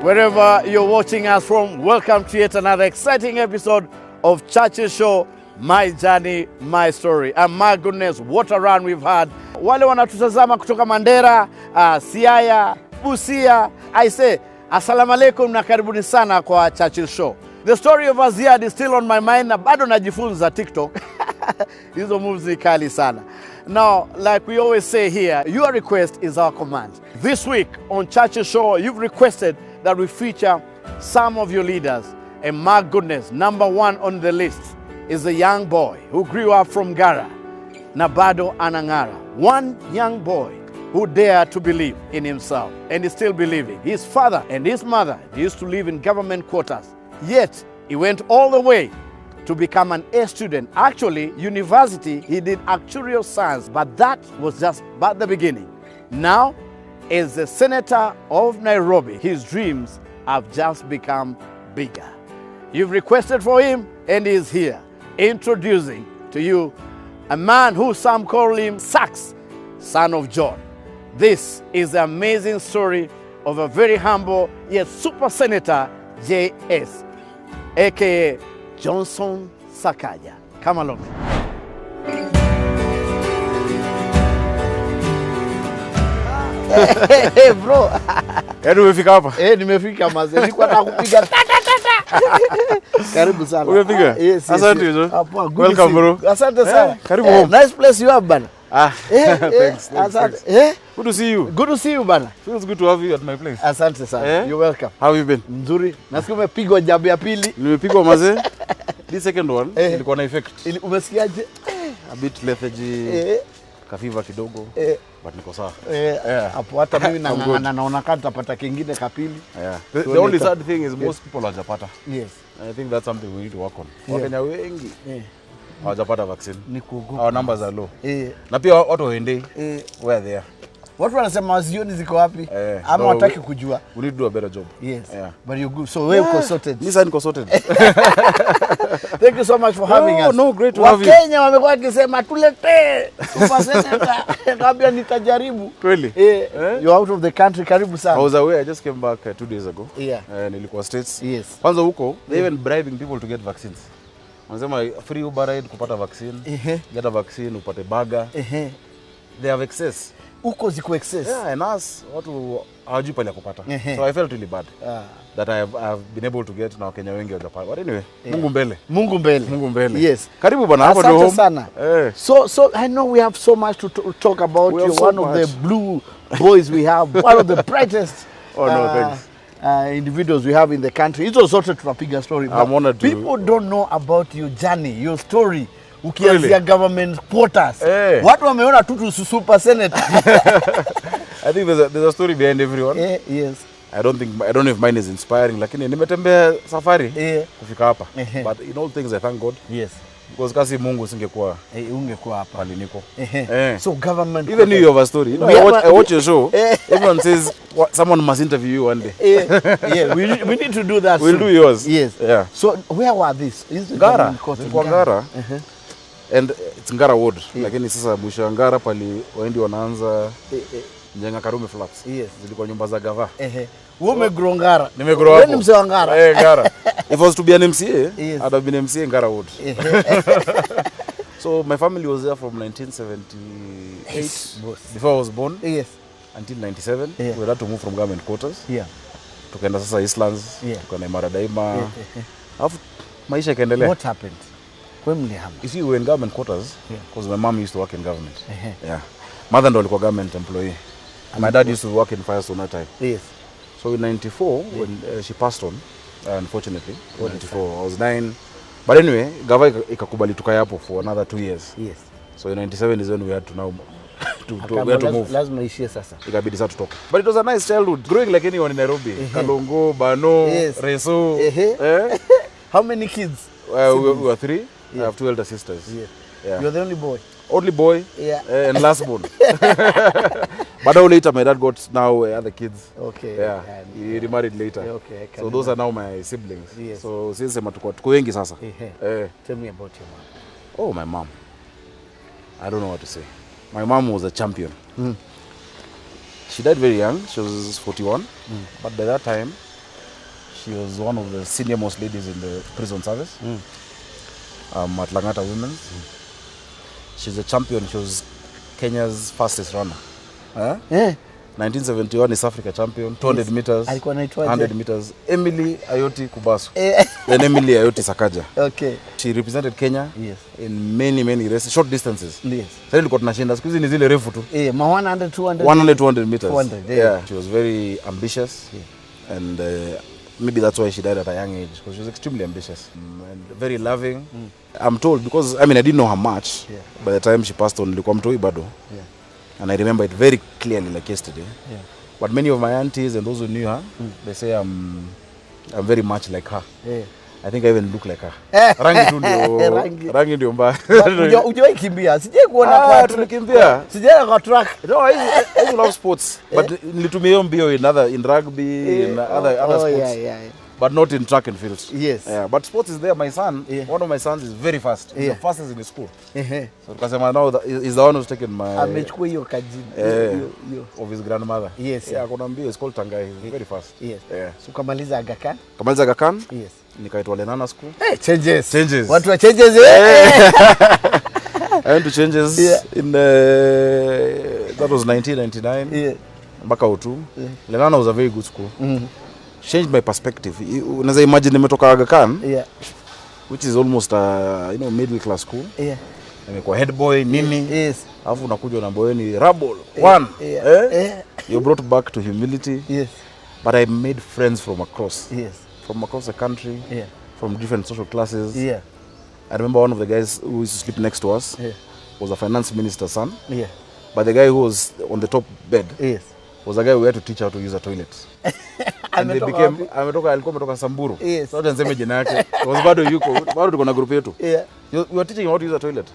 Wherever you're watching us from, welcome to yet another exciting episode of Church's Show, My Journey, My Story. And my goodness, what a run we've had. Wale wanatutazama kutoka Mandera, Siaya, Busia, I say, Assalamu alaikum na karibuni sana kwa Church's Show. The story of Aziad is still on my mind na bado najifunza TikTok. Hizo moves ni kali sana. Now, like we always say here, your request is our command. This week on Church's Show, you've requested that we feature some of your leaders. And my goodness, number one on the list is a young boy who grew up from Gara, Nabado Anangara. One young boy who dared to believe in himself and is still believing. His father and his mother used to live in government quarters. Yet, he went all the way to become an A student. Actually, university, he did actuarial science, but that was just but the beginning. Now, as the senator of Nairobi, his dreams have just become bigger. You've requested for him, and he's here, introducing to you a man who some call him Sax, son of John. This is the amazing story of a very humble yet super senator, J.S., aka Johnson Sakaja. Come along. Hey bro. Umefika hapa? Nimefika mazee. Nilikuwa nakupiga. Karibu sana. Umefika? Yes. Asante hizo. Welcome bro. Asante sana. Karibu home. Nice place you have bana. Thanks. Asante. Good to see you. Good to see you bana. Feels good to have you at my place. Asante sana. You're welcome. How have you been? Mzuri. Nasikia umepigwa jambo ya pili. Nimepigwa mazee. This second one ilikuwa na effect. Umesikiaje? A bit lethargy. Kafiva kidogo. But niko sawa. Hapo hata mimi naona kama tutapata kingine kapili. The only sad thing is most people hawajapata. Yes. I think that's something we need to work on. Wakenya wengi hawajapata vaccine. Ni kugu. Our numbers are low. Na pia watu waende where they are. Watu wanasema wazioni ziko wapi? Ama wataki kujua. We need to do a better job. Yes. But you're good. So we're consulted. Mimi niko sorted. Thank you so much for having us. No, great to have you. Wakenya wamekuwa wakisema tuletee super senator. Kabla nitajaribu. Really? You're out of the country. Karibu sana. I was away. I just came back 2 days ago. Nilikuwa States. Yes. Kwanza huko, they even bribing people to get vaccines. Wanasema free Uber ride kupata vaccine. Get a vaccine upate burger. They have excess. Uko ziko excess. And us watu hawajui pale kupata. So I felt really bad that I have been able to get na Wakenya wengi hawajapata. But anyway, Mungu mbele. Mungu mbele. Mungu mbele. Yes. Karibu bana hapo ndio home. Asante sana. So I know we have so much to talk about. You're one of the blue boys we have, one of the brightest thanks. Individuals we have in the country. Hizo zote tunapiga story. I'm honored to. People don't know about your journey, your story. Ukianzia government quarters. Watu wameona tu super senator. I think there's a story behind everyone. Yes. I don't know if mine is inspiring, lakini nimetembea safari kufika hapa. But in all things I thank God. Yes. Because kasi Mungu singekuwa ungekuwa hapa pale niko. So government even you have a story. You know, I watch your show. Everyone says someone must interview you one day. We need to do that. We'll do yours. Yes. So where were this? Is it Gara? Gara. And it's Ngara Ward. Lakini sasa mwisho wa Ngara pali waendi wanaanza Njenga Karume Flats. Yes. Zilikuwa nyumba za gava. Wewe umegrow Ngara. Nimegrow hapo. Wewe ni mzee wa Ngara. Ngara. If I was to be an MCA, I'd have been MCA in Ngara Ward. So my family was there from 1978 before I was born. Yes. Until 97. We had to move from government quarters. Tukaenda sasa Eastlands. Tukaenda Imara Daima. Alafu maisha ikaendelea. What happened? You see, we were in government quarters because my mom used to work in government. Mother ndo alikuwa government employee. My dad used to work in Firestone that time. Yes. So in 94, when she passed on, unfortunately, 94, I was 9. But anyway, gava ikakubali tukae hapo for another 2 years. Yes. So in 97 is when we had to now we had to move. Lazima ishie sasa. Ikabidi sasa tutoke. But it was a nice childhood. Growing like anyone in Nairobi. Kalongo, Bano, Reso. How many kids? We were 3. I have 2 elder sisters. You're the only boy? Only boy and last born. But later my dad got now other kids. He remarried later. So those are now my siblings. So since tuko wengi sasa. Tell me about your mom. Oh, my mom. I don't know what to say. My mom was a champion. She died very young. She was 41. But by that time, She was one of the senior most ladies in the prison service at Langata Women's. She's a champion. She was Kenya's fastest runner. 1971 East Africa champion, 200 meters, 100 meters. Emily Ayoti Kubasu. Then Emily Ayoti Sakaja. Okay. She represented Kenya in many races, short distances. Yes. Sasa ilikuwa tunashinda. Siku hizi ni zile refu tu. Ma 100, 200. 100, 200 meters. 200, yeah. She was very ambitious. And maybe that's why she died at a young age, because she was extremely ambitious and very loving. I'm told, because I didn't know her much. By the time she passed on, nilikuwa mtoi bado. And I remember it very clearly, like yesterday. But many of my aunties and those who knew her, they say I'm very much like her. I think I even look like her. Rangi tu ndio, rangi ndio mbaya. Unajua kimbia, sije kuona kwa tulikimbia. Sije kwa track. No, I love sports, but nilitumia hiyo mbio in rugby, in other sports. But not in track and field. Yes. But sports is there. My son, one of my sons is very fast. He's the fastest in the school. So because now he's the one who's taken my amechukua hiyo kajini of his grandmother. Yes. Kuna mbio is called Tangai. He's very fast. Yes. So kamaliza Aga Khan? Kamaliza Aga Khan? Yes. Nikaitwa Lenana School. Changes. Watu wa changes I went to Changes in that was 1999. Mpaka utu. Lenana was a very good school. Changed my perspective. Unaweza imagine nimetoka Aga Khan, which is almost middle class school. Nimekuwa head boy nini. Alafu unakuja na boy ni rebel. One. You brought back to humility. But I made friends from across. From across the country. From different social classes. I remember one of the guys who used to sleep next to us was a finance minister's son. But the guy who was on the top bed was a guy who had to teach how to use a toilet. And they became, alikuwa ametoka Samburu. So niseme jina yake. Was bado tuko na group yetu. You were teaching him how to use a toilet.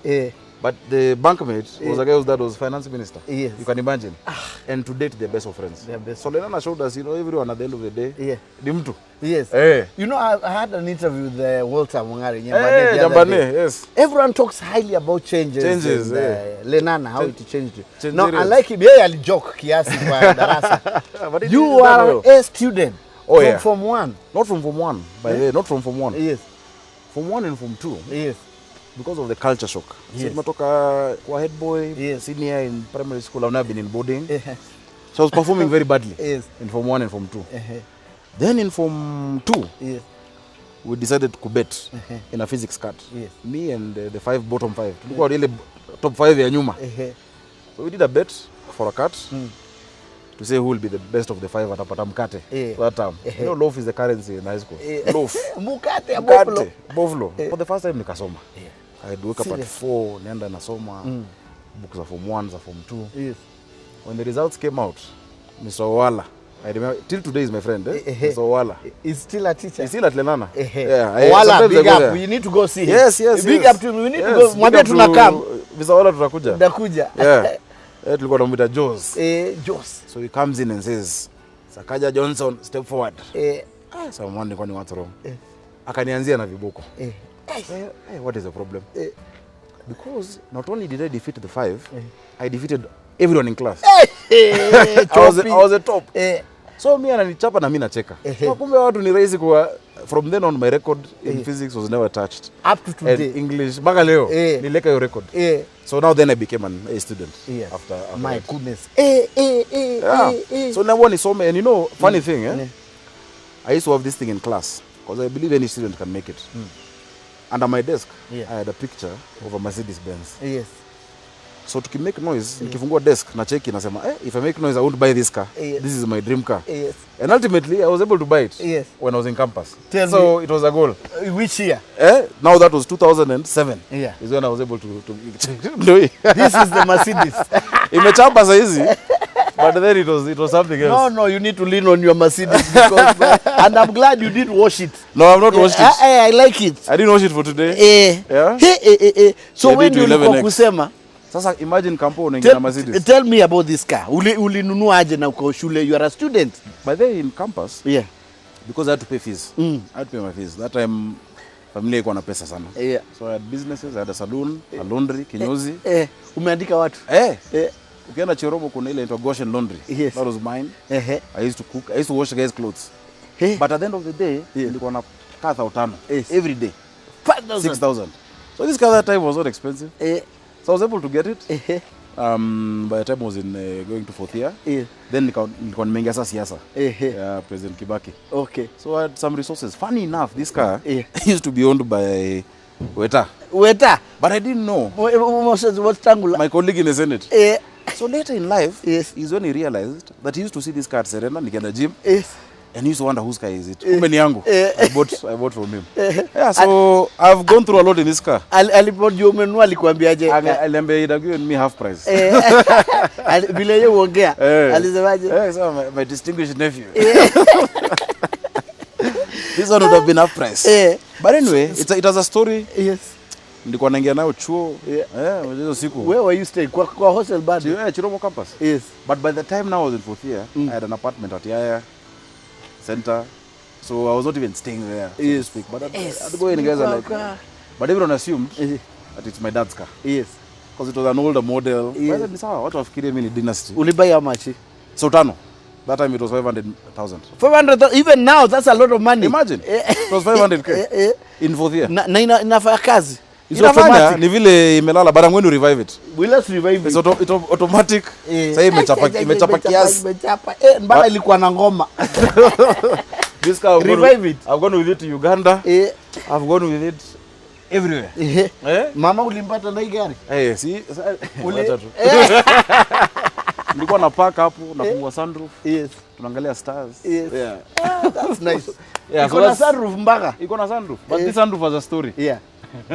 But the bunkmate was a guy whose dad was finance minister. You can imagine. And to date, they're best of friends. So Lenana showed us, everyone at the end of the day, ni mtu. You know, I had an interview with Walter Mungari. Yes. Everyone talks highly about changes. Lenana, how it changed. No, I like him. Ali joke kiasi kwa darasa. You are a student from Form 1. Not from Form 1, by the way. Not from Form 1. Yes. Form 1 and Form 2. Yes. Because of the culture shock. So nimetoka kwa head boy, senior in primary school. I've never been in boarding. So I was performing very badly in Form 1 and Form 2. Then in Form 2, we decided to bet in a physics card. Me and the bottom 5. Tulikuwa really top 5 ya nyuma. So we did a bet for a cut to say who will be the best of the 5 atapata mkate. That time. You know, loaf is the currency in high school. Loaf. Mkate, boflo. For the first time nikasoma. I'd wake up at 4, nienda nasoma books of Form 1, Form 2. When the results came out, Mr. Owala, I remember, till today is my friend, Mr. Owala. He's still a teacher. He's still at Lenana. Owala, big up. We need to go see him. Yes. Big up to him. We need to go. Mwambie tunakam. Mr. Owala tutakuja. Tulikuwa tunamwita Jos. So he comes in and says, Sakaja Johnson, step forward. Someone nilikuwa ni watu wrong. Akanianzia na viboko. What is the problem? Because not only did I defeat the 5, I defeated everyone in class. I was a top. So me ananichapa na mimi nacheka. So kumbe watu ni rahisi kwa from then on my record in physics was never touched. Up to today. And English mpaka leo nileka hiyo record. So now then I became a student after my goodness. So now nisome, and you know funny thing, I used to have this thing in class because I believe any student can make it. Under my desk, I had a picture of a Mercedes Benz. So to make noise, nikifungua desk na cheki nasema, if I make noise I won't buy this car. This is my dream car. And ultimately I was able to buy it when I was in campus. So it was a goal. Which year? Now that was 2007. Is when I was able to do it. This is the Mercedes. Imechapa saa hizi. But then it was something else. No, you need to lean on your Mercedes because and I'm glad you didn't wash it. No, I'm not washed it. I like it. I didn't wash it for today. So when you ulikuwa kusema sasa imagine kampo unaingia na Mercedes. Tell me about this car. Ulinunua aje na uko shule? You are a student. By the way in campus. Because I had to pay fees. I had to pay my fees. That time familia ilikuwa na pesa sana. So I had businesses, I had a saloon, a laundry, kinyozi. Umeandika watu? Ukienda Chiromo kuna ile inaitwa Goshen Laundry. That was mine. I used to cook. I used to wash the guys' clothes. But at the end of the day, nilikuwa na kaa 5,000 every day. 6,000. So this car that time was not expensive. So I was able to get it. By the time I was in going to 4th year, then nilikuwa nimeingia sasa siasa. President Kibaki. Okay. So I had some resources. Funny enough, this car used to be owned by Weta. But I didn't know. My colleague in the Senate. So later in life, is when he realized that he used to see this car at Serena, Nikenda gym. And he used to wonder whose car is it. Kumbe ni yangu. I bought from him. Yeah, so I've gone through a lot in this car. Alipodio umenunua alikuambiaje? Aliambia he'd have given me half price. Vile yeye uongea. Alisemaje? So my distinguished nephew. This one would have been half price. But anyway, it has a story. Yes. Nilikuwa naingia nayo chuo. Hizo siku. Where were you staying? Kwa hostel bado? Yeah, Chiromo campus. Yes. But by the time now I was in 4th year, I had an apartment at Yaya Center. So I was not even staying there, so to speak. But I'd go in guys and like, but everyone assumed that it's my dad's car. Yes. Because it was an older model. Yes. But sawa, watu wafikirie mimi ni dynasty. Ulibuy how much? So tano. That time it was 500,000. 500,000, even now that's a lot of money. Imagine. It was 500k in 4th year. Na inafanya kazi. It's automatic. Ni vile imelala, but I'm going to revive it. Let's revive it. It's automatic. Sasa imechapa kiasi. Mbona ilikuwa na ngoma. This car revive it. I've gone with it to Uganda. I've gone with it everywhere. Mama ulimpata na hii gari? See. Nilikuwa na park hapo, nafungua sunroof. Yes. Tunaangalia stars. Yes. Yeah. That's nice. Iko na sunroof mpaka? Iko na sunroof. But this sunroof has a story. Yeah.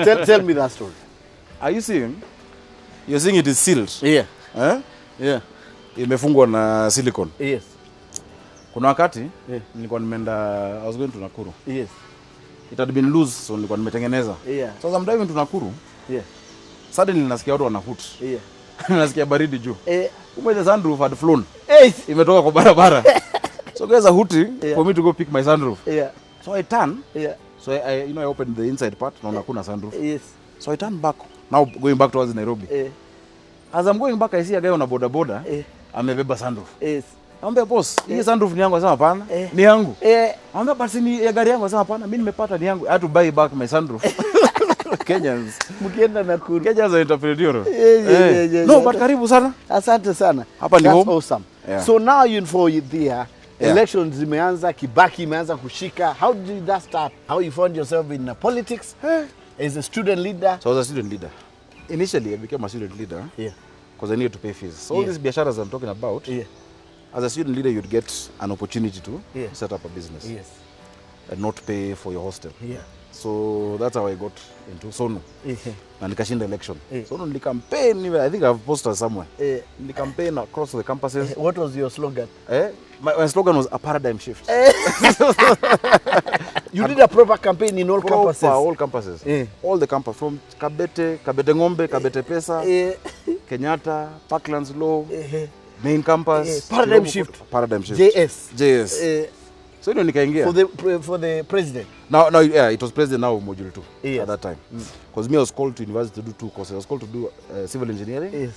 Tell me that story. Are you seeing? You're seeing it is sealed. Yeah. Yeah. Imefungwa na silicone. Yes. Kuna wakati nilikuwa nimeenda, I was going to Nakuru. Yes. It had been loose, so nilikuwa nimetengeneza. So I'm driving to Nakuru. Suddenly nasikia watu wanahoot. Nasikia baridi juu. Kumbe the sunroof had flown. Imetoka kwa barabara. So guys are hooting for me to go pick my sunroof. So I turn. So I opened the inside part. Naona kuna sunroof. So I turn back. Now going back towards Nairobi. As I'm going back, I see a guy on a boda. Amebeba sunroof. Ambe boss, hii sunroof ni yangu, asema hapana. Ni yangu. Ambe basi ni ya gari yangu, asema hapana. Mimi nimepata ni yangu. I had to buy back my sunroof. Kenyans. Mkienda Nakuru. Kenyans are entrepreneurial. No, but karibu sana. Asante sana. Hapa ni home. Awesome. So now you're in 4th year. Elections zimeanza, Kibaki imeanza kushika. How did that start? How you found yourself in politics? As a student leader? So I was a student leader. Initially, I became a student leader. Because I needed to pay fees. So all these biasharas I'm talking about, as a student leader, you'd get an opportunity to set up a business and not pay for your hostel. So that's how I got into Sonu. And nikashinda election. Sonu nilikampaign, I think I've posted somewhere. Nilikampaign across the campuses. What was your slogan? My slogan was a paradigm shift. You did a proper campaign in all campuses? All campuses. All the campuses. From Kabete Ngombe, Kabete Pesa, Kenyatta, Parklands Law, main campus. Paradigm shift. Paradigm shift. JS. So you know, nikaingia. For the president? Now, it was president now, module 2 at that time. Because me, I was called to university to do 2 courses. I was called to do civil engineering,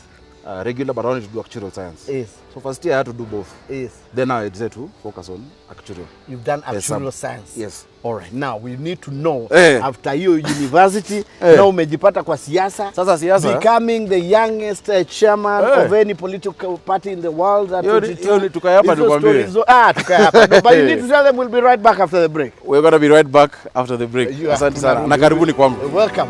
regular, but I wanted to do actuarial science. So first year I had to do both. Then I decided to focus on actuarial. You've done actuarial science? Yes. All right. Now we need to know, after your university, now umejipata kwa siasa. Sasa siasa. Becoming the youngest chairman of any political party in the world. Tukayapa nikwambie. Tukayapa. But you need to tell them we'll be right back after the break. We're going to be right back after the break. Asante sana. Na karibuni kwangu. Welcome.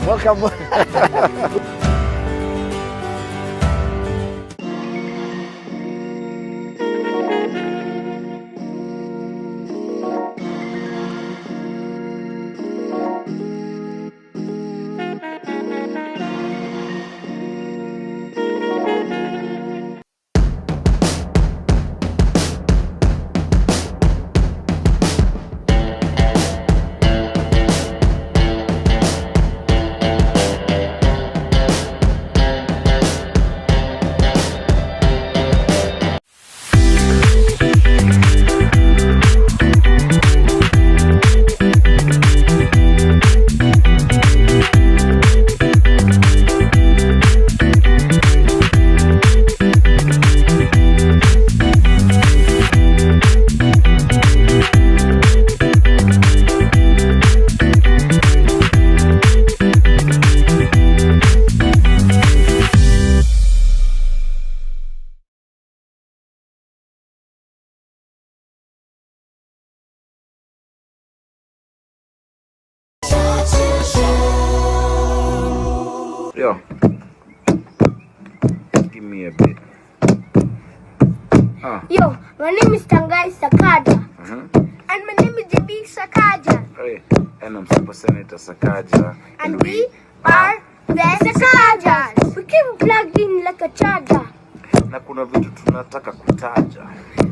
Yo. Give me a bit. Yo, my name is Tangai Sakaja. And my name is JB Sakaja. Hey, and I'm Super Senator Sakaja. And we are the Sakajas. We came plugged in like a charger. Na kuna vitu tunataka kutaja.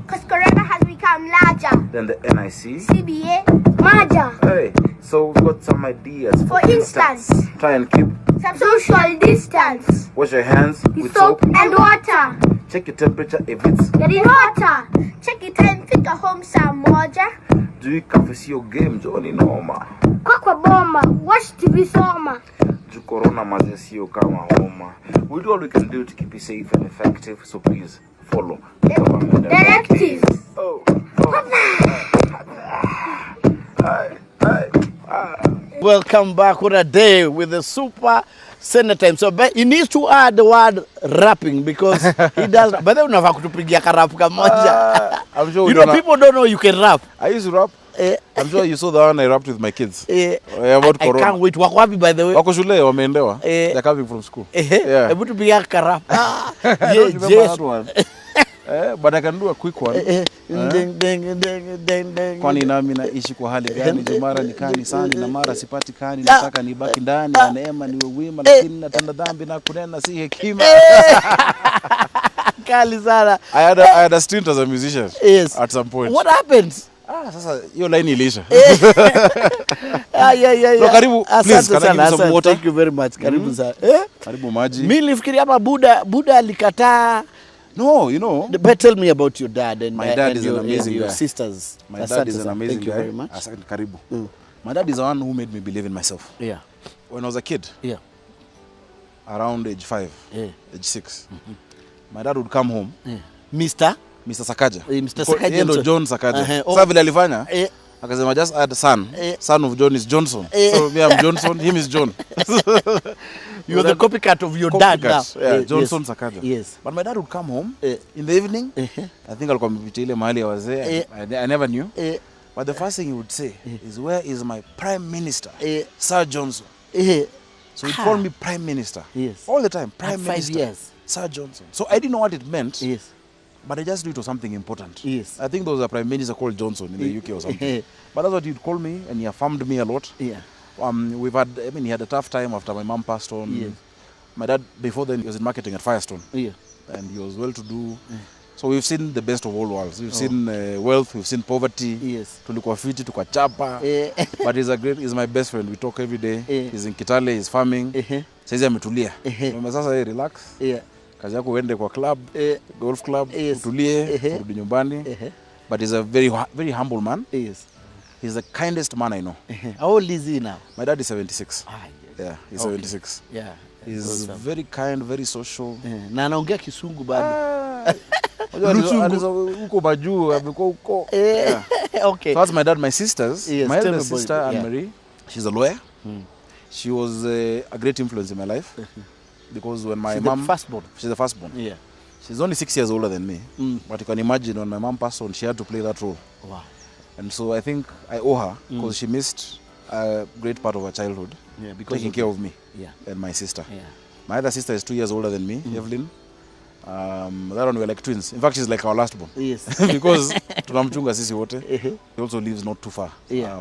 Cause Corona has become larger Then the NIC. CBA, Maja. Hey, so we've got some ideas. For instance, try and keep some social distance. wash your hands with Soap and water. Check your temperature if it's Getting hotter. Check your time, fika home saa moja. do you confess your game Johnny Noma. Kwa boma, watch TV soma. Do corona maze sio kama homa. We do all we can do to keep you safe and effective, so please follow the government Directives. Oh. Welcome back. What a day with the Super Senator. So he needs to add the word rapping because he does. But then unafaa kutupigia karap kamoja. I'm sure You know, people don't know you can rap. I used to rap. I'm sure you saw the one I rapped with my kids. I About corona. can't wait. Wako wapi by the way? Wako shule wameendewa. They're coming from school. Yeah. Hebu tupigia karap. I don't remember that one. But I can do a quick one. Kwani nami naishi kwa hali gani? Jumara ni kanisani na mara sipatikani, nataka nibaki ndani na neema niwe wima, lakini natenda dhambi na kunena si hekima. Kali sana. I had a stint as a musician at some point. What happened? Sasa hiyo line ilisha. Yeah. No, karibu, please, can I give you some water? Thank you very much. Karibu sana. Karibu maji. Mimi nilifikiria hapa Buddha alikataa. No, you know. But tell me about your dad and My dad and is your, an amazing your guy. sisters. My dad is an amazing Thank you guy. very much. Karibu. My dad is the one who made me believe in myself. Yeah. When I was a kid, around age 5, age 6, my dad would come home. Mr. Sakaja. Mr. Sakaja. Endo John Sakaja. Oh. Sasa vile alifanya, akasema just add son. Son of John is Johnson. So me I'm Johnson, him is John. You're the copycat of your dad now. Yeah, Johnson Sakaja. Yes. But my dad would come home in the evening. I think alikuwa amepitia ile mahali ya wazee. I never knew. But the first thing he would say is, where is my prime minister, Sir Johnson? So he'd call me prime minister. Yes. All the time, prime At 5 minister. years. Sir Johnson. So I didn't know what it meant. Yes. But I just knew it was something important. Yes. I think there was a prime minister called Johnson in the UK or something. But that's what he'd call me, and he affirmed me a lot. Yeah. He had a tough time after my mom passed on. Yes. My dad, before then, he was in marketing at Firestone. Yeah. And he was well-to-do. So we've seen the best of all worlds. We've seen wealth, we've seen poverty. Yes. Tulikuwa fiti, tukachapa. But he's my best friend. We talk every day. He's in Kitale, he's farming. Saizi ametulia. Sasa relax. Kazi yako uende kwa club, golf club, utulie, urudi nyumbani. But he's a very humble man. He's the kindest man I know. How old is he now? My dad is 76. Yes. Yeah, he's 76. Yeah. He's very kind, very social. Na anaongea Kisungu bado. Uko majuu, amekuwa uko. Okay. So that's my dad. My sisters, Yes, my tell elder me about sister, it. Anne-Marie, she's a lawyer. She was a great influence in my life. Because when my She's mom... the firstborn. She's the firstborn. Yeah. She's only 6 years older than me. But you can imagine when my mom passed on, she had to play that role. Wow. And so I think I owe her, because she missed a great part of her childhood, taking care of me and my sister. Yeah. My other sister is 2 years older than me, Evelyn. That one we're like twins. In fact, she's like our last born. Yes. Because tunamchunga sisi wote. He also lives not too far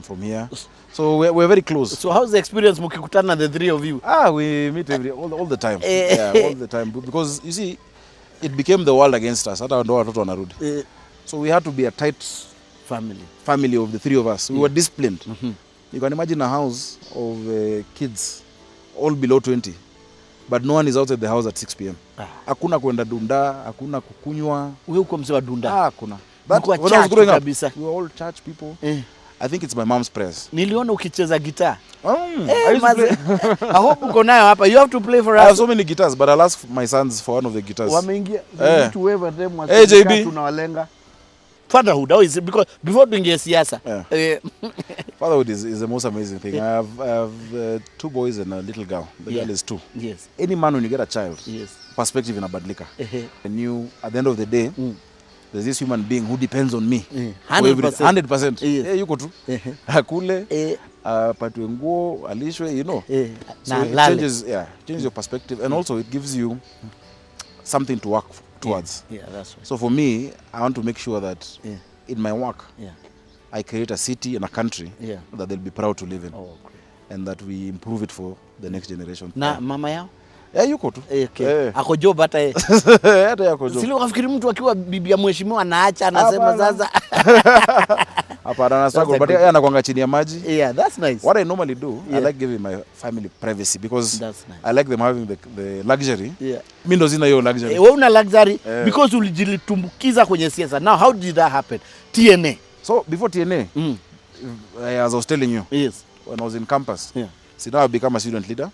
from here. So we're very close. So how's the experience mukikutana, the three of you? We meet all the time. All the time. Because you see, it became the world against us. Hata ndo watoto wanarudi. So we had to be a tight family of the three of us. We were disciplined. You can imagine a house of kids, all below 20. But no one is outside the house at 6 p.m. Hakuna kuenda dunda, hakuna kukunywa. Wewe uko mzee wa dunda? Hakuna. When I was growing up, we were all church people. I think it's my mom's prayers. Niliona ukicheza guitar. I used to play. I hope uko nayo hapa. You have to play for us. I have so many guitars, but I'll ask my sons for one of the guitars. Wameingia. To wave at them. Hey, JB. Tunawalenga. Fatherhood, how is it? Because before doing siasa. Fatherhood is the most amazing thing. I have 2 boys and a little girl. The girl is 2. Yes. Any man, when you get a child, yes, perspective inabadilika. I knew at the end of the day, there's this human being who depends on me. 100%. 100%. Yes. Yuko tu. Akule, patwe nguo, alishwe, you know. So it changes your perspective, and also it gives you something to work towards. Yeah, that's right. So for me, I want to make sure that in my work, I create a city and a country that they'll be proud to live in. Oh, great. And that we improve it for the next generation. Na mama yao? Yuko tu. Okay. Ako job hata yeye. Hata yako job. Sili ukafikiri mtu akiwa bibi ya mheshimiwa anaacha anasema sasa. Hapana, na struggle, but yeye anakuanga chini ya maji. Yeah, that's nice. What I normally do, I like giving my family privacy because That's nice. I like them having the luxury. Mimi ndo sina hiyo luxury. Wewe una luxury because ulijilitumbukiza kwenye siasa. Now how did that happen? TNA. So before TNA, as I was telling you, when I was in campus, see now I've become a student leader.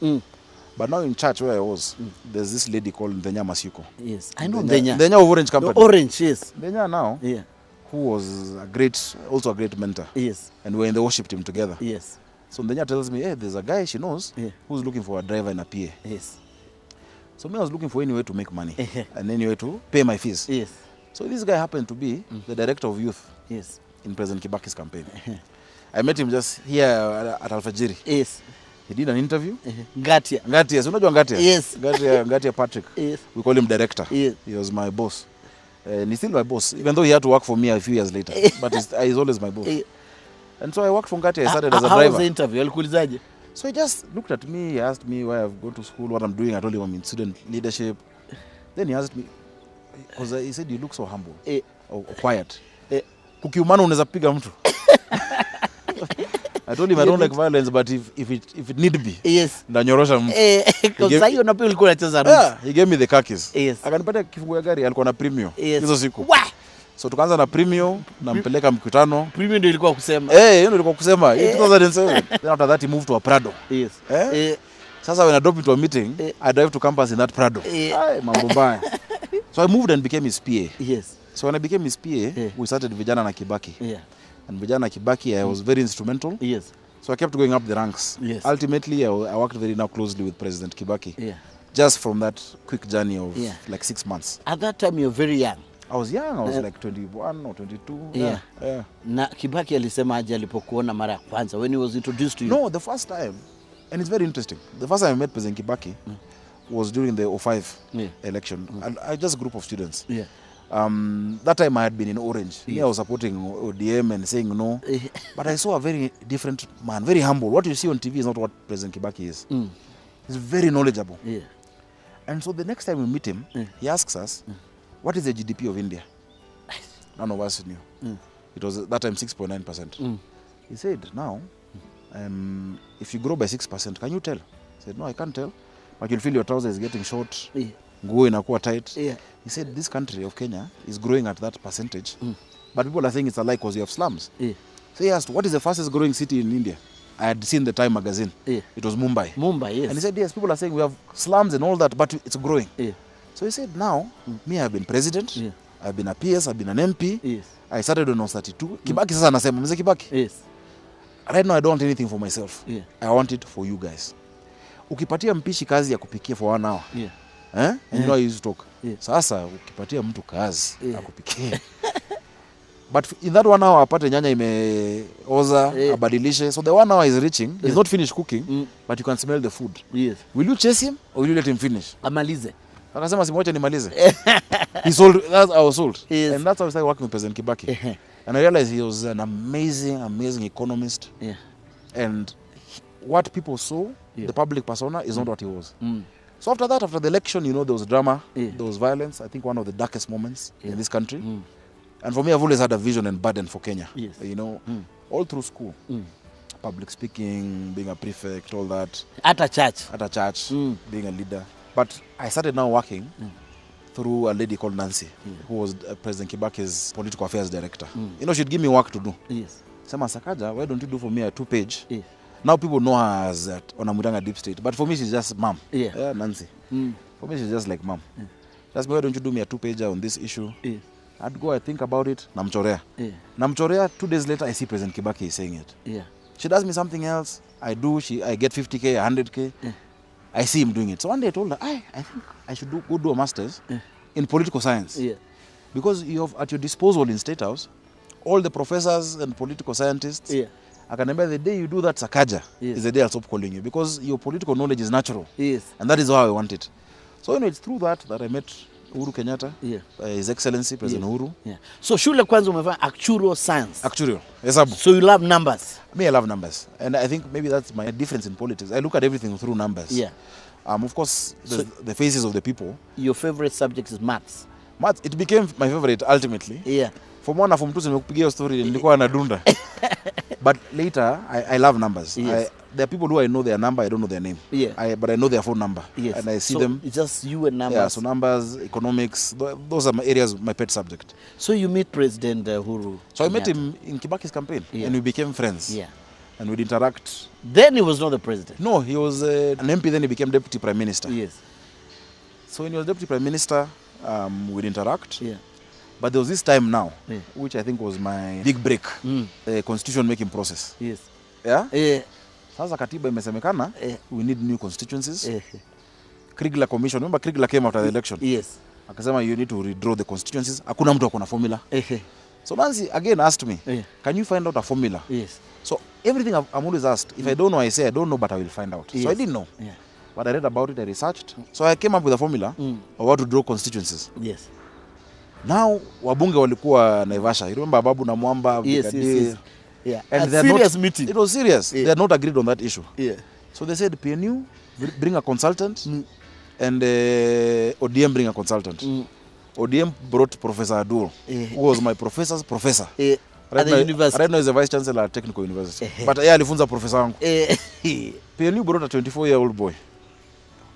But now in church where I was, there's this lady called Ndenya Masiuko. Yes, I know Ndenya. Ndenya of Orange Company. The Orange, yes. Ndenya now, who was also a great mentor. Yes. And we're in the worship team together. Yes. So Ndenya tells me, hey, there's a guy she knows who's looking for a driver and a PA. Yes. So me, I was looking for any way to make money and any way to pay my fees. Yes. So this guy happened to be the director of youth in President Kibaki's campaign. I met him just here at Alfajiri. Yes. He did an interview. Ngatia. Ngatia, so unajua Ngatia? Yes. Ngatia Patrick. Yes. We call him director. Yes. He was my boss. And he's still my boss, even though he had to work for me a few years later. But he's always my boss. And so I worked for Ngatia. I started as a driver. How was the interview? Alikuulizaje? So he just looked at me. He asked me why I've gone to school, what I'm doing. I told him I'm in student leadership. Then he asked me, because he said, you look so humble or quiet. Kukiumana unaweza piga mtu. I told him I don't like violence, but if it need be, nanyorosha mtu. Because hiyo na pia ulikuwa unacheza rules. He gave me the car keys. Akanipatia kifungu ya gari, alikuwa na premium. Hizo siku. So tukaanza na premium, nampeleka mkutano. Premium ndio ilikuwa kusema. Hiyo ndio ilikuwa kusema. 2007. Then after that he moved to a Prado. Sasa when I drop into a meeting, I drive to campus in that Prado. Mambo mbaya. So I moved and became his PA. So when I became his PA, we started Vijana na Kibaki. And Vijana na Kibaki, I was very instrumental. So I kept going up the ranks. Ultimately, I worked very now closely with President Kibaki. Just from that quick journey of like 6 months. At that time, you were very young. I was young. I was like 21 or 22. Na Kibaki alisema aje alipokuona mara ya kwanza when he was introduced to you? No, the first time, and it's very interesting. The first time I met President Kibaki was during the 05 election. And I just a group of students. That time I had been in Orange. I was supporting ODM and saying no. But I saw a very different man, very humble. What you see on TV is not what President Kibaki is. He's very knowledgeable. And so the next time we meet him, he asks us, what is the GDP of India? None of us knew. It was that time 6.9%. He said, now, if you grow by 6%, can you tell? I said, no, I can't tell. But you'll feel your trouser is getting short. Nguo inakuwa tight. He said this country of Kenya is growing at that percentage, but people are saying it's a lie because you have slums. So he asked, what is the fastest growing city in India? I had seen the Time magazine. It was Mumbai. Mumbai, yes. And he said, yes, people are saying we have slums and all that, but it's growing. So he said, now, me, I've been president, I've been a PS, I've been an MP. I started when I was 32. Kibaki sasa anasema, Mzee Kibaki. Right now I don't want anything for myself. I want it for you guys. Ukipatia mpishi kazi ya kupikia for 1 hour. And you know I used to talk. Sasa ukipatia mtu kazi akupikia. But in that 1 hour apate nyanya imeoza, abadilishe. So the 1 hour is reaching. He's not finished cooking, but you can smell the food. Will you chase him or will you let him finish? Amalize. Akasema simwache nimalize. He sold, that's our sold. And that's how I started working with President Kibaki. And I realized he was an amazing economist. And what people saw, the public persona, is not what he was. So after that, after the election, you know, there was drama, there was violence. I think one of the darkest moments in this country. And for me, I've always had a vision and burden for Kenya. You know, all through school, public speaking, being a prefect, all that. At a church, being a leader. But I started now working through a lady called Nancy, who was President Kibaki's political affairs director. You know, she'd give me work to do. Sema, Sakaja, why don't you do for me a 2-page? Now people know her as Onamuranga Deep State. But for me, she's just mom. Nancy. For me, she's just like mom. Just why don't you do me a 2-pager on this issue? I'd go, I think about it, namchorea. Namchorea, 2 days later, I see President Kibaki is saying it. She does me something else, I get 50K, 100K. I see him doing it. So one day I told her, I think I should go do a master's in political science. Because you have at your disposal in State House all the professors and political scientists. Yeah. I can remember the day you do that sakaja is the day I'll stop calling you, because your political knowledge is natural. Yes. And that is how I want it. So it's through that I met Uhuru Kenyatta, His Excellency President Uhuru. Yeah. So shule kwanza umefanya actuarial science. Actuarial, hesabu. So you love numbers. Me, I love numbers. And I think maybe that's my difference in politics. I look at everything through numbers. Yeah. Of course, the faces of the people. Your favorite subject is maths. Maths, it became my favorite ultimately. Yeah. From one from two, nimekupigia story nilikuwa nadunda. But later, I love numbers. Yes. There are people who I know their number, I don't know their name. Yeah. But I know their phone number. Yes. And I see so them. It's just you and numbers. Yeah, so numbers, economics, those are my areas, my pet subject. So you meet President Uhuru. So I met him in Kibaki's campaign, and we became friends. Yeah. And we'd interact. Then he was not the president. No, he was an MP, then he became Deputy Prime Minister. Yes. So when he was Deputy Prime Minister, we'd interact. Yeah. But there was this time now, which I think was my big break, the constitution making process. Yes. Yeah? Sasa katiba imesemekana, we need new constituencies. Kriegler Commission, remember Kriegler came after the election? Yes. Akasema you need to redraw the constituencies. Hakuna mtu akona formula. So Nancy again asked me, can you find out a formula? Yes. So everything I'm always asked, if I don't know, I say I don't know, but I will find out. Yes. So I didn't know. Yeah. But I read about it, I researched. So I came up with a formula of how to draw constituencies. Yes. Now, wabunge walikuwa Naivasha. You remember Babu na Mwamba? Yes. Yeah. And a serious meeting. It was serious. Yeah. They had not agreed on that issue. Yeah. So they said, PNU, bring a consultant, and ODM bring a consultant. ODM brought Professor Adul, who was my professor's professor. At the university. Right now he's a vice chancellor at Technical University. But alifunza professor wangu. PNU brought a 24-year-old boy.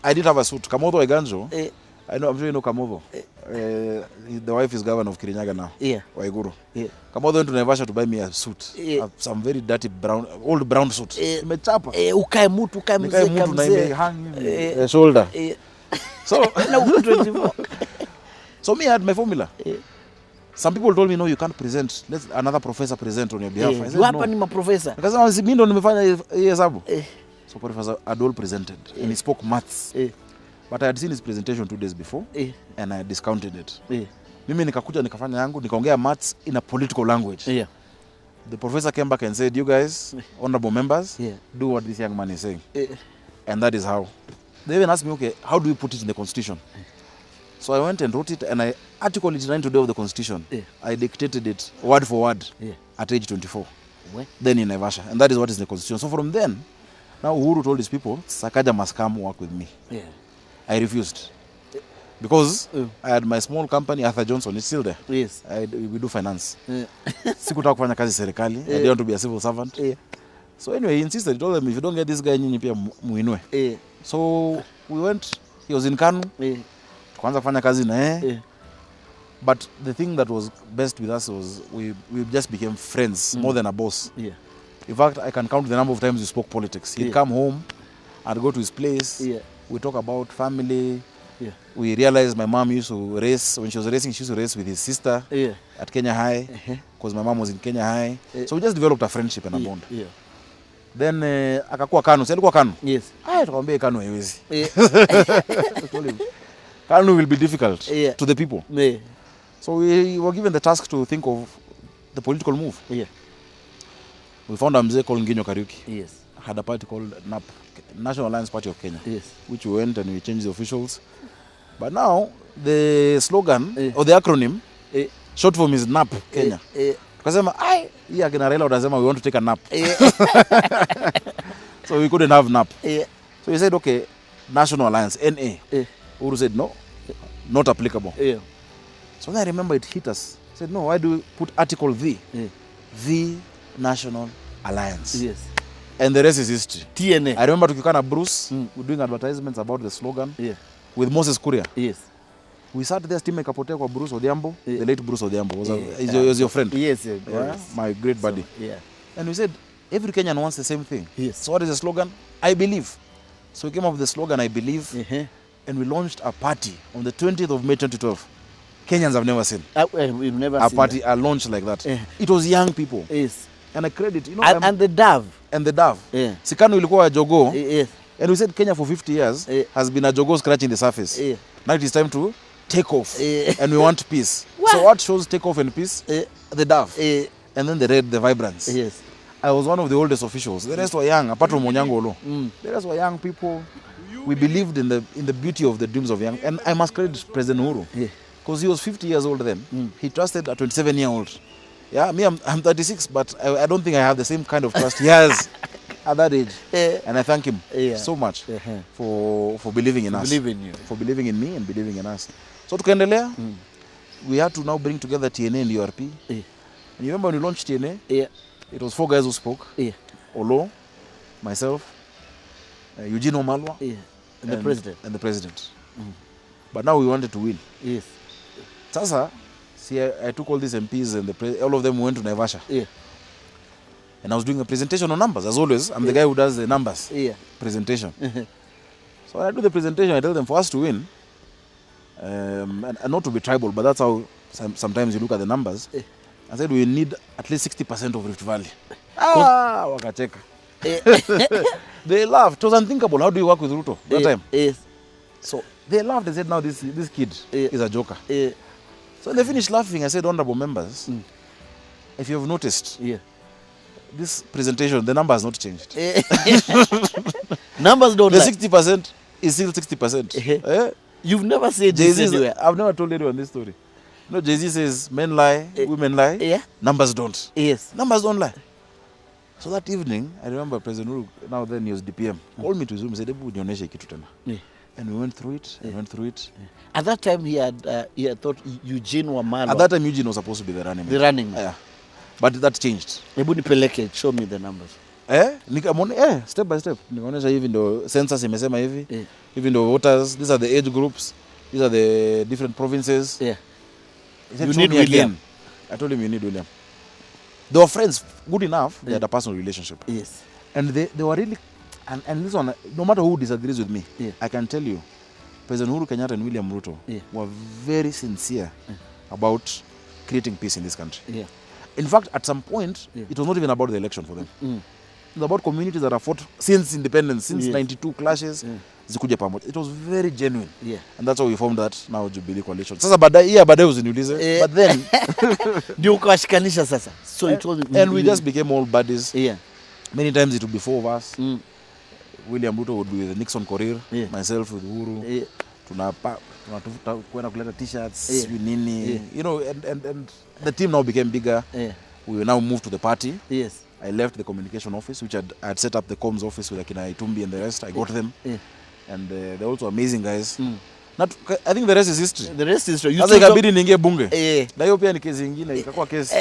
I didn't have a suit. Kamodho Eganjo. I'm sure you know Kamodho. The wife is governor of Kirinyaga now. Yeah. Waiguru. Yeah. Kamodho went to Naivasha to buy me a suit. Some very dirty brown, old brown suit. Nimechapa. Ukae mtu na ime shoulder. So so me I had my formula. Some people told me, no, you can't present. Let another professor present on your behalf. I said, no. Ni professor. Because mimi ndo nimefanya hesabu. So Professor Adol presented and he spoke maths. But I had seen his presentation 2 days before and I discounted it. Mimi nikakuja nikafanya yangu, nikaongea maths in a political language. The professor came back and said, you guys, honorable members, do what this young man is saying. And that is how. They even asked me, okay, how do we put it in the constitution? So I went and wrote it and I articled it 9 of the constitution. I dictated it word for word at age 24. Then in Naivasha. And that is what is in the constitution. So from then, now Uhuru told his people, Sakaja must come work with me. I refused. Because I had my small company, Arthur Johnson, it's still there. Yes. We do finance. Sikutaka kufanya kazi serikali. I didn't want to be a civil servant. So anyway, he insisted. He told them, if you don't get this guy, nyinyi pia muinue. So we went. He was in Kanu. Kwanza kufanya kazi na yeye. But the thing that was best with us was we just became friends more than a boss. In fact, I can count the number of times we spoke politics. He'd come home, I'd go to his place. We talk about family. We realized my mom used to race. When she was racing, she used to race with his sister at Kenya High, because my mom was in Kenya High. So we just developed a friendship and a bond. Then akakuwa Kanu. Alikuwa Kanu. Yes. Tukamwambia Kanu haiwezi. Kanu will be difficult to the people. So we were given the task to think of the political move. We found a mzee called Nginyo Kariuki. Had a party called NAP, National Alliance Party of Kenya, which we went and we changed the officials. But now the slogan or the acronym, short form is NAP Kenya. Tukasema, hii akina Raila watasema we want to take a nap. So we couldn't have NAP. So we said, okay, National Alliance, NA. Uhuru said, no, not applicable. So then I remember it hit us. I said, no, why do we put article V? The National Alliance. And the rest is history. TNA. I remember tukikana Bruce, we're doing advertisements about the slogan with Moses Kuria. We sat there, steam ikapotea kwa Bruce Odhiambo, the late Bruce Odhiambo was your friend. My great buddy. So, and we said, every Kenyan wants the same thing. So what is the slogan? I believe. So we came up with the slogan, I believe, and we launched a party on the 20th of May 2012. Kenyans have never seen we've never a seen party, a launch like that. It was young people. And I credit, you know. And the Dove. And the Dove. Sikanu ilikuwa Jogo. And we said Kenya for 50 years has been a Jogo scratching the surface. Now it is time to take off. And we want peace. So what shows Take Off and Peace? The Dove. And then the Red, the Vibrance. Yes. I was one of the oldest officials. The rest were young, apart from Onyangolo. The rest were young people. We believed in the beauty of the dreams of young. And I must credit President Uhuru. Because he was 50 years old then. He trusted a 27-year-old. Yeah, me, I'm 36, but I don't think I have the same kind of trust he has at that age. And I thank him so much for believing in us. For believing in me and believing in us. So tukaendelea, we had to now bring together TNA and URP. And you remember when we launched TNA? It was 4 guys who spoke. Olo, myself, Eugene Omalwa, and the president. And the president. But now we wanted to win. Sasa, see, I took all these MPs and all of them went to Naivasha. And I was doing a presentation on numbers. As always, I'm the guy who does the numbers presentation. So when I do the presentation, I tell them for us to win, and not to be tribal, but that's how sometimes you look at the numbers. I said we need at least 60% of Rift Valley. Wakacheka. They laughed. It was unthinkable. How do you work with Ruto that time? So they laughed. They said, now this kid is a joker. So when they finished laughing, I said, honorable members, if you have noticed, this presentation, the number has not changed. Numbers don't The 60% is still 60%. You've never said this anywhere. I've never told anyone this story. You know, Jay-Z says, men lie, women lie, numbers don't. Numbers don't lie. So that evening, I remember President Uhuru, now then he was DPM, called me to Zoom and said, Ebu nionyeshe kitu tena. And we went through it, At that time, he had thought Eugene Wamalwa. At that time, Eugene was supposed to be the running man. The running man. Yeah. But that changed. Ebu nipeleke, show me the numbers. Step by step. Nikaonyesha hivi ndo census imesema hivi. Hivi ndo voters, these are the age groups, these are the different provinces. You need William. I told him you need William. They were friends, good enough, they had a personal relationship. And they were really, and this one, no matter who disagrees with me, I can tell you, President Uhuru Kenyatta and William Ruto were very sincere about creating peace in this country. In fact, at some point, it was not even about the election for them. It was about communities that have fought since independence, since 92 clashes. Zikuja pamoja. It was very genuine. And that's how we formed that now Jubilee coalition. Sasa baadaye usiniulize. But then ndio ukawashikanisha sasa. So it was, and we just became all buddies. Many times it would be 4 of us. William Ruto would be with Nixon Korir, myself with Uhuru. Tunatafuta kwenda kuleta t-shirts, nini. You know, and the team now became bigger. We now moved to the party. I left the communication office, which I had set up the comms office with Akina Itumbi and the rest. I got them. And they're also amazing guys. I think the rest is history. The rest is history. Sasa ikabidi niingie bunge. Na hiyo pia ni kesi nyingine, ikakuwa kesi.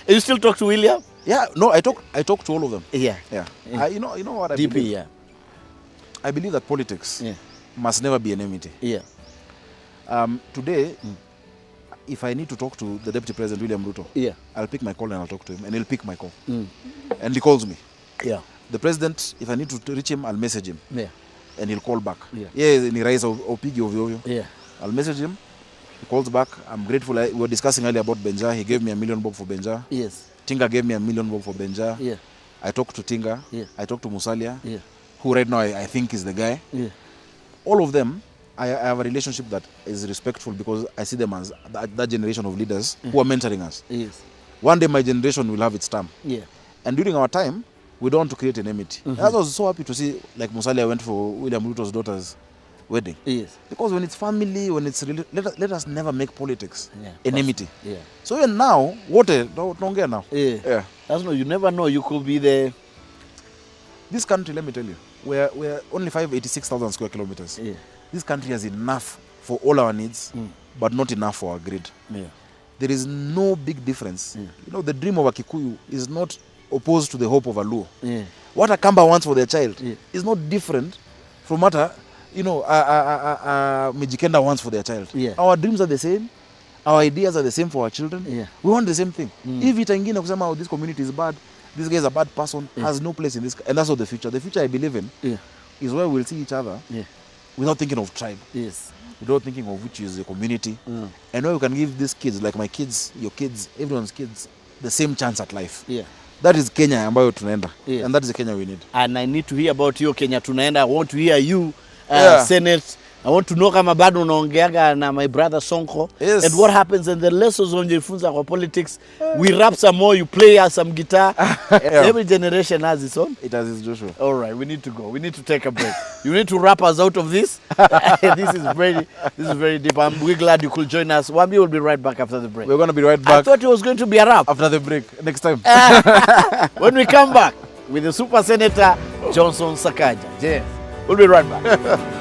You still talk to William? Yeah, no, I talk to all of them. Yeah. You know what I DP, believe? I believe that politics must never be an enmity. Today, if I need to talk to the Deputy President William Ruto, I'll pick my call and I'll talk to him, and he'll pick my call. And he calls me. The President, if I need to reach him, I'll message him. And he'll call back. Ni rais upigi ovyo ovyo. I'll message him. He calls back. I'm grateful. We were discussing earlier about Benja. He gave me $1 million for Benja. Tinga gave me $1 million for Benja. I talked to Tinga. I talked to Musalia, who right now I think is the guy. All of them, I have a relationship that is respectful because I see them as that generation of leaders who are mentoring us. One day my generation will have its time. And during our time, we don't want to create an enmity. I was so happy to see, like Musalia went for William Ruto's daughter's wedding. Because when it's family, when it's let us never make politics enmity. So even now, what don't get now. That's no, you never know. You could be there. This country, let me tell you, we're only 586,000 square kilometers. This country has enough for all our needs, but not enough for our grid. There is no big difference. You know, the dream of a Kikuyu is not opposed to the hope of a Luo. What a Kamba wants for their child is not different from what a Mijikenda wants for their child. Our dreams are the same. Our ideas are the same for our children. We want the same thing. If itangine kusema, oh, this community is bad, this guy is a bad person, has no place in this, and that's not the future. The future I believe in is where we'll see each other without thinking of tribe. Without thinking of which is the community. And where we can give these kids, like my kids, your kids, everyone's kids, the same chance at life. That is Kenya ambayo tunaenda. And that is the Kenya we need. And I need to hear about you, Kenya tunaenda. I want to hear you, Senate I want to know kama bado unaongeaga na my brother Sonko. Yes. And what happens in the lessons on jifunza kwa politics. We rap some more, you play some guitar. Every generation has its own. It has its Joshua. All right, we need to go. We need to take a break. You need to wrap us out of this. This is very deep. We're glad you could join us. Wambi will be right back after the break. We're going to be right back. I thought it was going to be a wrap. After the break, next time. When we come back with the Super Senator Johnson Sakaja. Yes. We'll be right back.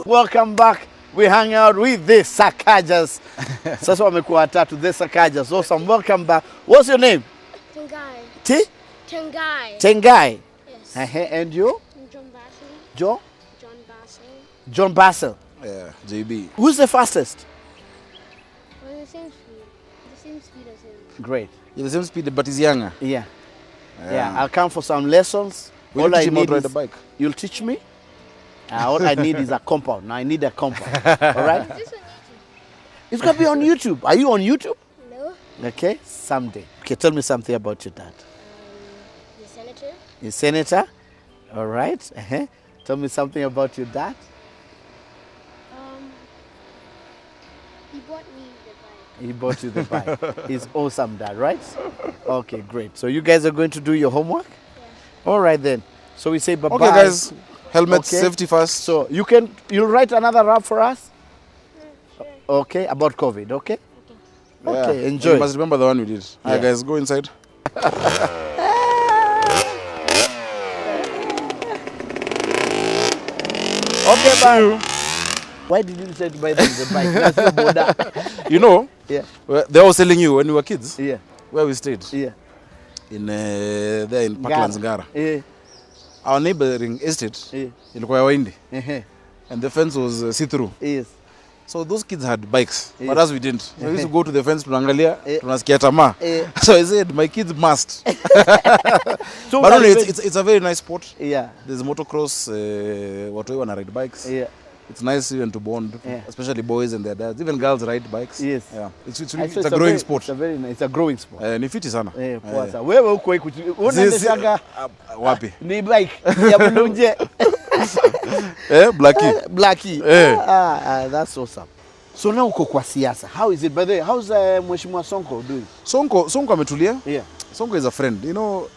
Welcome back. We hang out with the Sakajas. Sasa wamekuwa watatu, the Sakajas. Awesome. Welcome back. What's your name? Tengai. T? Tengai. Tengai. Yes. And you? John Bassel. Joe? John Bassel. John Bassel. Yeah, JB. Who's the fastest? We're the same speed. The same speed as him. Great. You're the same speed, but he's younger. Yeah. I'll come for some lessons. Will you teach him how to ride a bike? You'll teach me? All I need is a compound. Now I need a compound. All right? Is this on YouTube? It's going to be on YouTube. Are you on YouTube? No. Okay, someday. Okay, tell me something about your dad. The senator. Your senator? All right. Tell me something about your dad. He bought me the bike. He bought you the bike. He's awesome, dad, right? Okay, great. So you guys are going to do your homework? Yeah. All right then. So we say bye-bye. Okay, guys. Helmets, Okay. safety first. So you'll write another rap for us? Sure. Okay, about COVID, okay? Yeah. Okay, And enjoy. you must remember the one we did. Yeah. Alright, guys, go inside. Okay, bye. Why did you decide to buy the bike? That's your border. You know, Yeah, they were selling you when we were kids, yeah, where we stayed, yeah. in there in Parklands, Ngara. Yeah, Our neighboring estate, yeah. ilikuwa ya Wahindi, Uh-huh. and the fence was see-through. Yes. So those kids had bikes, Yeah. but us we didn't. So we used to go to the fence, tunaangalia, Yeah. tunasikia tamaa. Yeah. So I said, my kids must. So But only it's a very nice sport. yeah, There's motocross, watu wana ride bikes. yeah. It's nice even to bond, Yeah. especially boys and their dads. Even girls ride bikes. Yes. Yeah. It's I it's saw a growing very, sport. It's a very nice. It's a growing sport. Ni fiti sana. Poa sana. Wewe uko huko unaendeshaga Wapi? ni bike ya Bulunje. Blackie. Blackie. That's awesome. So now uko kwa siasa. How is it? By the way, how's Mheshimiwa Sonko doing? Sonko ametulia. Yeah. Sonko is a friend. You know,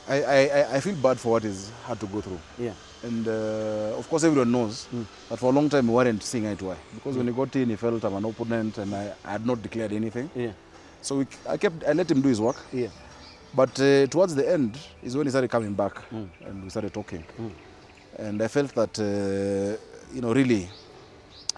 I feel bad for what he's had to go through. Yeah. And of course, everyone knows that for a long time we weren't seeing eye to eye. Because when he got in, he felt I'm an opponent and I had not declared anything. Yeah. So I let him do his work. Yeah. But towards the end is when he started coming back and we started talking. And I felt that, really,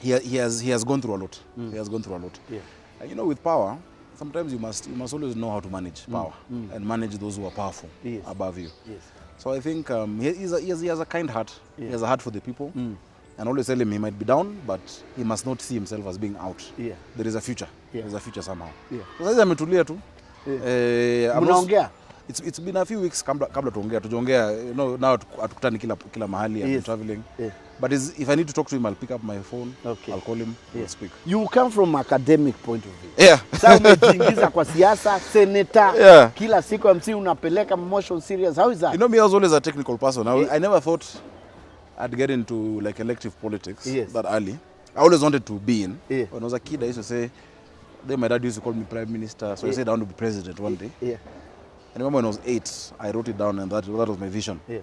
he has gone through a lot. He has gone through a lot. Yeah. And with power, sometimes you must always know how to manage power and manage those who are powerful above you. Yes. So I think he has a kind heart. Yeah. He has a heart for the people. And always tell him he might be down, but he must not see himself as being out. Yeah. There is a future. Yeah. There is a future somehow. Yeah. So sasa ametulia tu. Mnaongea? It's been a few weeks kabla tuongea. Tujaongea, now atukutani kila mahali. I'm traveling. Yeah. But if I need to talk to him, I'll pick up my phone. Okay. I'll call him. We'll speak. You come from academic point of view. Yeah. Sasa umejiingiza kwa siasa, senator. Yeah. Kila siku MC unapeleka motion serious. How is that? Me, I was always a technical person. I never thought I'd get into like elective politics that early. I always wanted to be in. Yeah. When I was a kid, I used to say, then my dad used to call me prime minister, so I said I want to be president one day. Yeah. I remember when I was 8, I wrote it down, and that was my vision. Yeah.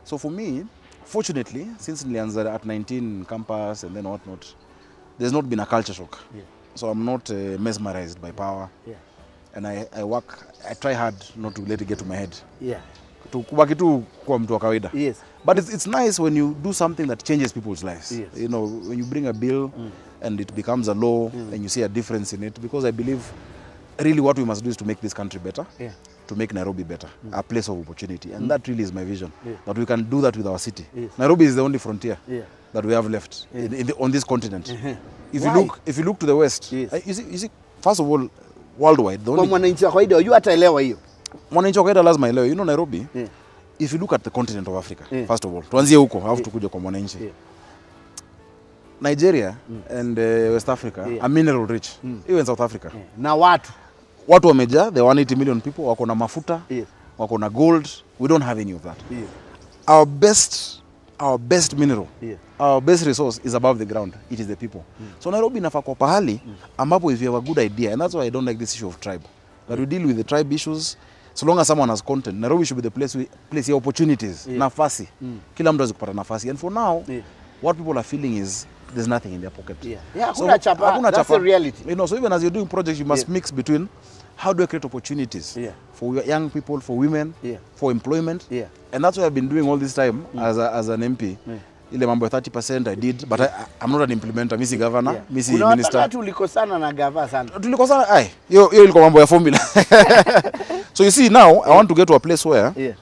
So for me, fortunately, since nilianza at 19 campus and then whatnot, there's not been a culture shock. Yeah. So I'm not mesmerized by power. Yeah. And I try hard not to let it get to my head. Yeah. Kubaki tu kwa mtu wa kawaida. Yes. But it's nice when you do something that changes people's lives. Yes. You know, when you bring a bill and it becomes a law and you see a difference in it, because I believe really what we must do is to make this country better. Yeah. To make Nairobi better, a place of opportunity. And that really is my vision, that we can do that with our city. Yes. Nairobi is the only frontier that we have left on this continent. If you look to the west, you see, first of all, worldwide, the only... Mwananchi wa kawaida, you ataelewa hiyo. Mwananchi wa kawaida lazima elewe. You know Nairobi, if you look at the continent of Africa, first of all, tuanzie huko, alafu tukuje kwa mwananchi. Nigeria and West Africa are mineral rich, even South Africa. Na watu wamejaa, there are 180 million people, wako na mafuta, wako na gold. We don't have any of that. Our best mineral, our best resource is above the ground. It is the people. So Nairobi inafaa kwa pahali ambapo if you have a good idea, and that's why I don't like this issue of tribe. But we deal with the tribe issues. So long as someone has content, Nairobi should be the place ya opportunities, nafasi. Kila mtu aweze kupata nafasi. And for now, what people are feeling is there's nothing in their pocket. So, that's the reality. You know, so even as you're doing projects, you must mix between how do I create opportunities for young people, for women, for employment. And that's what I've been doing all this time as an MP. Ile mambo ya 30% I did, but I'm not an implementer. Mimi si governor, mimi si minister. Kuna tulikosana na gava sana. Tulikosana, hiyo ilikuwa mambo ya formula. So you see now, I want to get to a place where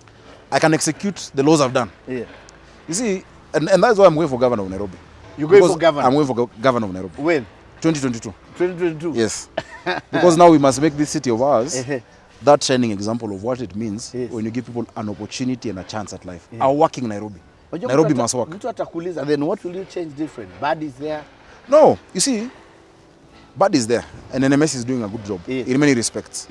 I can execute the laws I've done. You see, and that's why I'm going for governor of Nairobi. You're going for governor? I'm going for governor of Nairobi. When? 2022. 2022? Yes. Because now we must make this city of ours that shining example of what it means when you give people an opportunity and a chance at life. A working Nairobi. Nairobi must work. Mtu atakuuliza, then what will you change different? Bad is there? No, you see, bad is there. And NMS is doing a good job in many respects.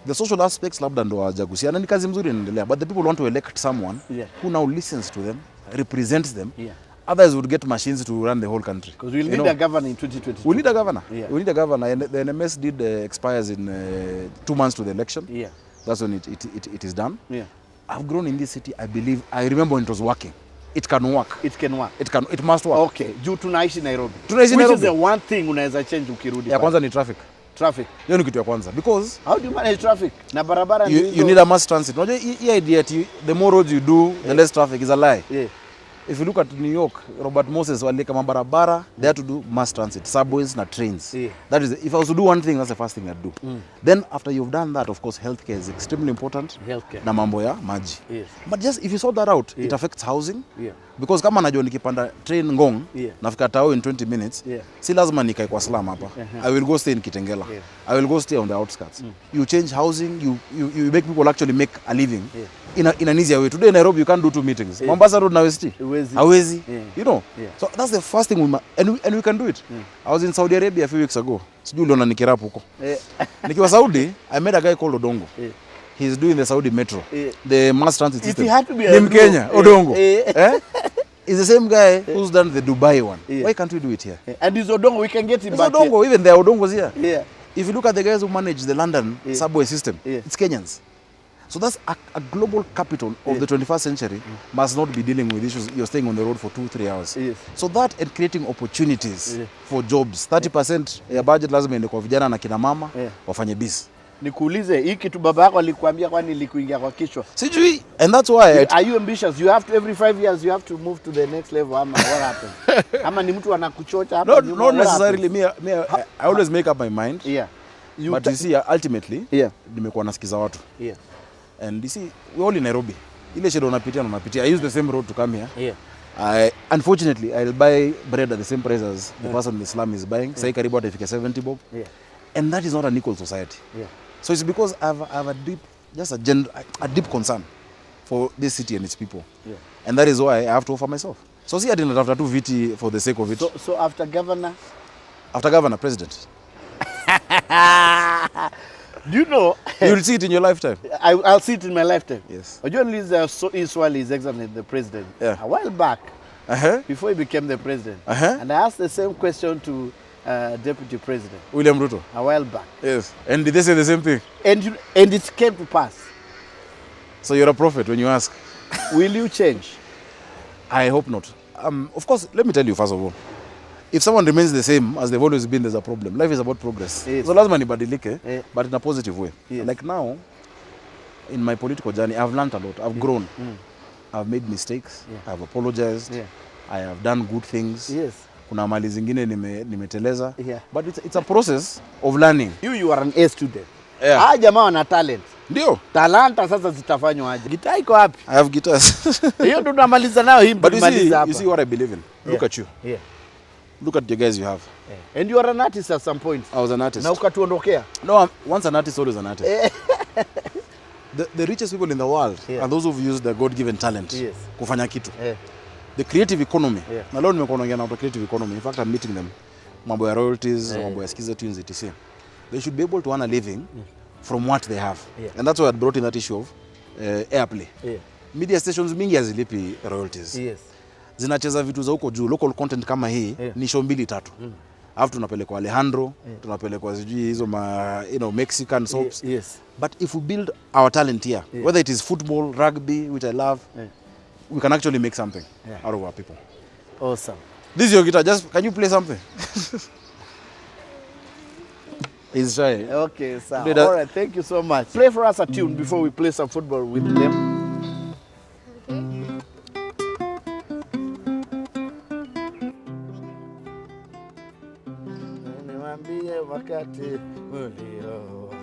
The social aspects labda ndo hawajagusia na ni kazi mzuri inaendelea, but the people want to elect someone who now listens to them, represents them. Others would get machines to run the whole country. Because we'll need a governor in 2022. We'll need a governor. We need a governor. And the NMS did expires in 2 months to the election. That's when it is done. I've grown in this city. I remember when it was working. It can work. It can work. It must work. Okay. Juu tunaishi Nairobi. Tunaishi Nairobi. Which is the one thing unaweza change ukirudi. Ya kwanza ni traffic. Traffic. Hiyo ni kitu ya kwanza. Because how do you manage traffic? Na barabara you need a mass transit. Unajua hii idea the more roads you do, the less traffic is a lie. If you look at New York, Robert Moses walika mabarabara, they had to do mass transit, subways na trains. That is, if I was to do one thing, that's the first thing I'd do. Then after you've done that, of course, healthcare is extremely important. Healthcare. Na mambo ya maji. But just if you sort that out, it affects housing. Because kama najua nikipanda train Ngong, nafika Tao in 20 minutes, si lazima nikae kwa slum hapa. I will go stay in Kitengela. I will go stay on the outskirts. You change housing, you make people actually make a living in an easier way. Today in Nairobi, you can't do 2 meetings. Mombasa Road na West. Hawezi. You know. So that's the first thing and we can do it. I was in Saudi Arabia a few weeks ago. Sijui uliona nikirapu huko. Nikiwa Saudi, I met a guy called Odongo. He's doing the Saudi metro, the mass transit system. If he had to be a Kenya, Odongo. He's the same guy who's done the Dubai one. Why can't we do it here? And this Odongo, we can get him back Odongo, even there are Odongos here. Yeah. If you look at the guys who manage the London subway system, it's Kenyans. So that's a global capital of the 21st century must not be dealing with issues. You're staying on the road for 2-3 hours. So that and creating opportunities for jobs. 30% ya budget lazima ende kwa vijana na kina mama wafanye busy. Nikuulize, hii kitu baba yako alikwambia kwani ilikuingia kwa kichwa? Sijui. And that's why are you ambitious? You have to every 5 years you have to move to the next level. Ama what happened? Ama ni mtu anakuchocha hapa? Not necessarily me. I always make up my mind. But you see, ultimately, nimekuwa nasikiza watu. And you see, we're all in Nairobi. Ile shida unapitia na unapitia. I use the same road to come here. Unfortunately, I'll buy bread at the same price as the person in the slum is buying. Say karibu atafika 70 bob. And that is not an equal society. So it's because I have a deep concern for this city and its people. And that is why I have to offer myself. So see, I didn't have to do VT for the sake of it. So after governor? After governor, president. Do you know? You'll see it in your lifetime. I'll see it in my lifetime. Yes. John Liz Israel is examining the president a while back. before he became the president. And I asked the same question to Deputy President William Ruto. A while back. Yes. And did they say the same thing? And it came to pass. So you're a prophet when you ask. Will you change? I hope not. Of course, let me tell you first of all. If someone remains the same as they've always been, there's a problem. Life is about progress. Yes. So lazima nibadilike, but in a positive way. Yes. Like now, in my political journey, I've learned a lot. I've grown. I've made mistakes. I've apologized. I have done good things. Yes. Kuna mali zingine nimeteleza. But it's a process of learning. You are an A student. Ah, jamaa wana talent. Ndio. Talanta sasa zitafanywa aje? Gitaa iko wapi? I have guitars. Hiyo ndo tunamaliza nayo hii tumaliza hapa. You see what I believe in. Look at you. Look at the guys you have. And you are an artist at some point. I was an artist. Na ukatuondokea. No, once an artist, always an artist. The richest people in the world are those who've used their God-given talent. Yes. Kufanya kitu. The creative economy. Na leo nimekuwa naongea na creative economy. In fact, I'm meeting them. Mambo ya royalties, mambo ya skiza tunes, etc. They should be able to earn a living from what they have. And that's why I brought in that issue of airplay. Media stations mingi hazilipi royalties. Yes. Zinacheza vitu za huko juu, local content kama hii ni show 2-3. Alafu tunapelekwa Alejandro, tunapelekwa sijui hizo Mexican soaps. Yes. But if we build our talent here, whether it is football, rugby, which I love, we can actually make something out of our people. Awesome. This is your guitar. Just can you play something? He's shy. Okay, sir. All right, thank you so much. Play for us a tune before we play some football with them. Wakati ulio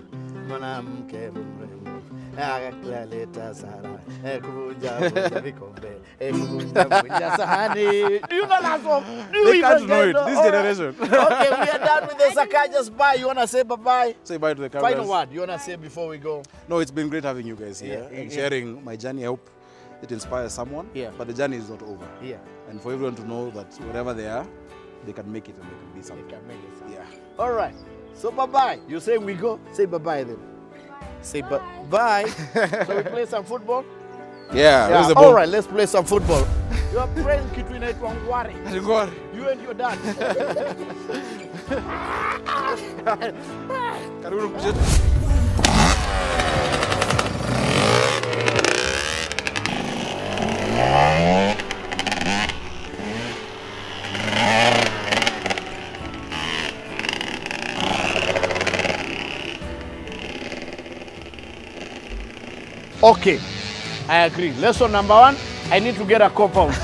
mwanamke mrembo akaleta sara kuvunja vikombe kuvunja sahani. Do you know that song? They can't know it. This generation. Okay, we are done with the Sakaja's bye. You wanna say bye-bye? Say bye to the cameras. Final word you wanna say before we go? No, it's been great having you guys here and sharing my journey. I hope it inspires someone. But the journey is not over. And for everyone to know that wherever they are, they can make it and they can be something. They can make it. All right. So bye-bye. You say we go? Say bye-bye then. Say bye. So we play some football? Yeah. All right, let's play some football. You are playing kitu inaitwa ngware. Ngware. You and your dad. Karibu kucheza. Okay, I agree. Lesson number 1, I need to get a compound.